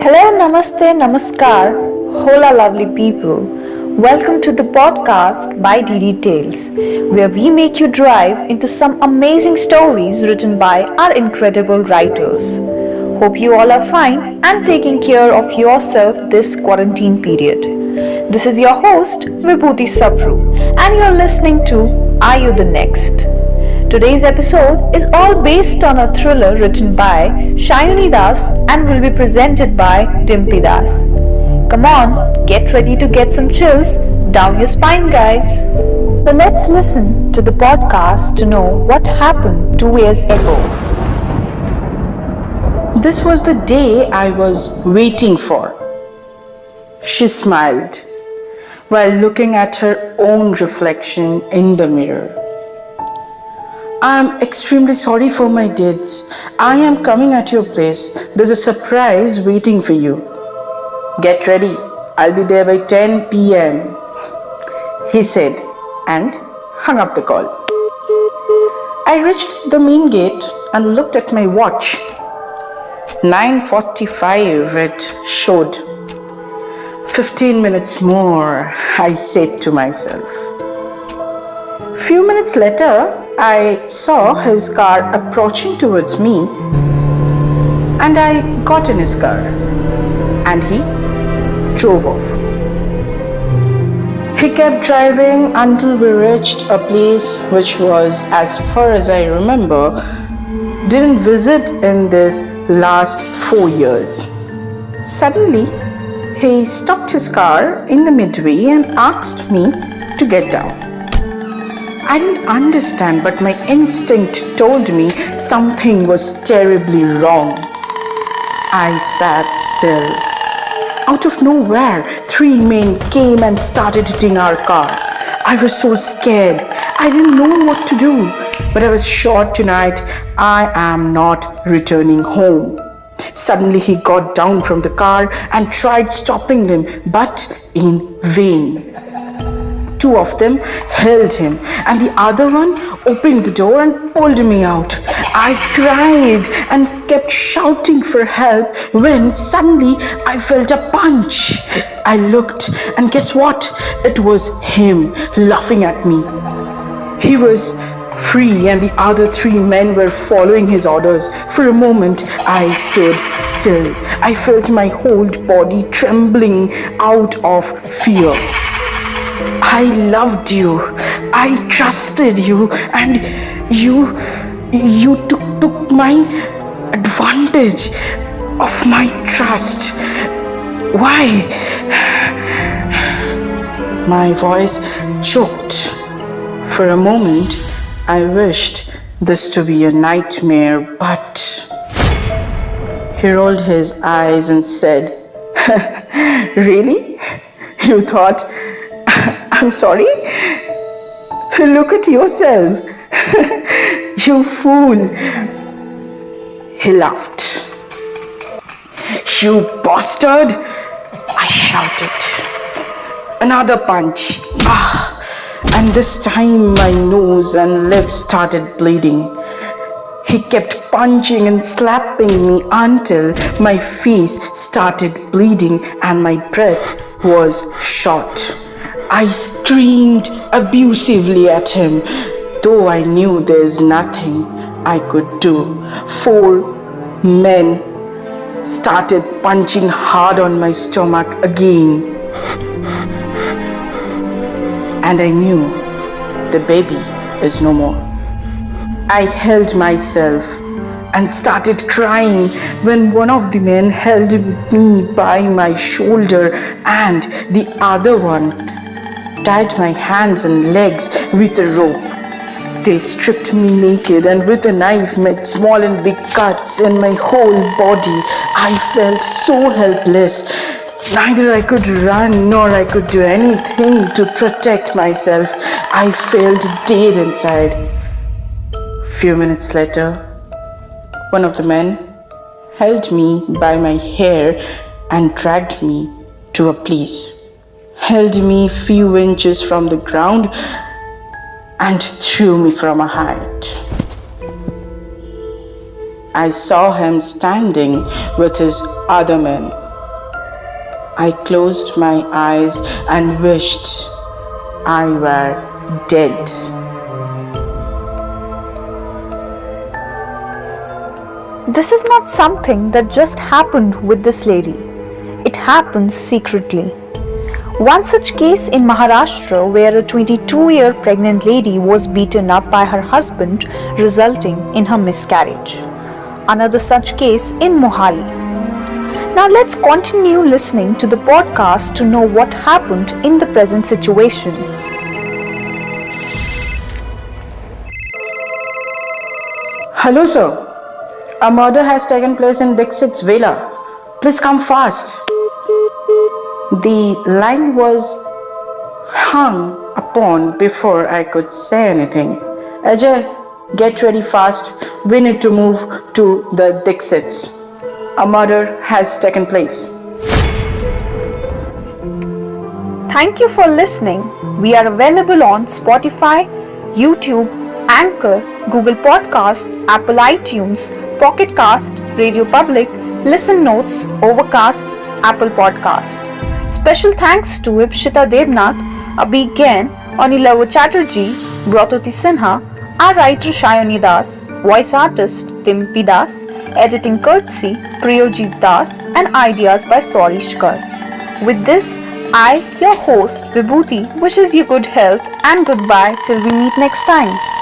Hello, namaste, namaskar, hola lovely people. Welcome to the podcast by DD Tales, where we make you drive into some amazing stories written by our incredible writers. Hope you all are fine and taking care of yourself this quarantine period. This is your host, Vibhuti Sabru, and you're listening to Are You the Next? Today's episode is all based on a thriller written by Shayuni Das and will be presented by Dimpi Das. Come on, get ready to get some chills down your spine, guys. So let's listen to the podcast to know what happened 2 years ago. This was the day I was waiting for. She smiled while looking at her own reflection in the mirror. I'm extremely sorry for my deeds. I am coming at your place. There's a surprise waiting for you. Get ready. I'll be there by 10 p.m. He said and hung up the call. I reached the main gate and looked at my watch. 9:45 it showed. 15 minutes more, I said to myself. Few minutes later, I saw his car approaching towards me and I got in his car and he drove off. He kept driving until we reached a place which was, as far as I remember, didn't visit in this last 4 years. Suddenly, he stopped his car in the midway and asked me to get down. I didn't understand, but my instinct told me something was terribly wrong. I sat still. Out of nowhere, 3 men came and started hitting our car. I was so scared. I didn't know what to do, but I was sure tonight I am not returning home. Suddenly he got down from the car and tried stopping them, but in vain. 2 of them held him and the other one opened the door and pulled me out. I cried and kept shouting for help when suddenly I felt a punch. I looked and guess what? It was him laughing at me. He was free and the other 3 men were following his orders. For a moment I stood still. I felt my whole body trembling out of fear. I loved you, I trusted you, and you took my advantage of my trust. Why? My voice choked. For a moment, I wished this to be a nightmare, but he rolled his eyes and said, "Really? You thought I'm sorry? Look at yourself. You fool." He laughed. "You bastard!" I shouted. Another punch. And this time my nose and lips started bleeding. He kept punching and slapping me until my face started bleeding and my breath was short. I screamed abusively at him, though I knew there's nothing I could do. 4 men started punching hard on my stomach again. And I knew the baby is no more. I held myself and started crying when one of the men held me by my shoulder and the other one tied my hands and legs with a rope. They stripped me naked and with a knife made small and big cuts in my whole body. I felt so helpless. Neither I could run nor I could do anything to protect myself. I felt dead inside. Few minutes later, one of the men held me by my hair and dragged me to a place. Held me few inches from the ground and threw me from a height. I saw him standing with his other men I closed my eyes and wished I were dead. This is not something that just happened with this lady. It happens secretly. One such case in Maharashtra where a 22-year pregnant lady was beaten up by her husband, resulting in her miscarriage. Another such case in Mohali. Now let's continue listening to the podcast to know what happened in the present situation. Hello, sir. A murder has taken place in Dixit's villa. Please come fast. The line was hung upon before I could say anything. Ajay, get ready fast. We need to move to the Dixits. A murder has taken place. Thank you for listening. We are available on Spotify, YouTube, Anchor, Google Podcast, Apple iTunes, Pocket Cast, Radio Public, Listen Notes, Overcast, Apple Podcast. Special thanks to Ipshita Devnath, Abhi Gain, Anilava Chatterjee, Bratoti Sinha, our writer Shayani Das, voice artist Timpi Das, editing courtesy Priyojit Das, and ideas by Saurish Kar. With this, I, your host Vibhuti, wishes you good health and goodbye till we meet next time.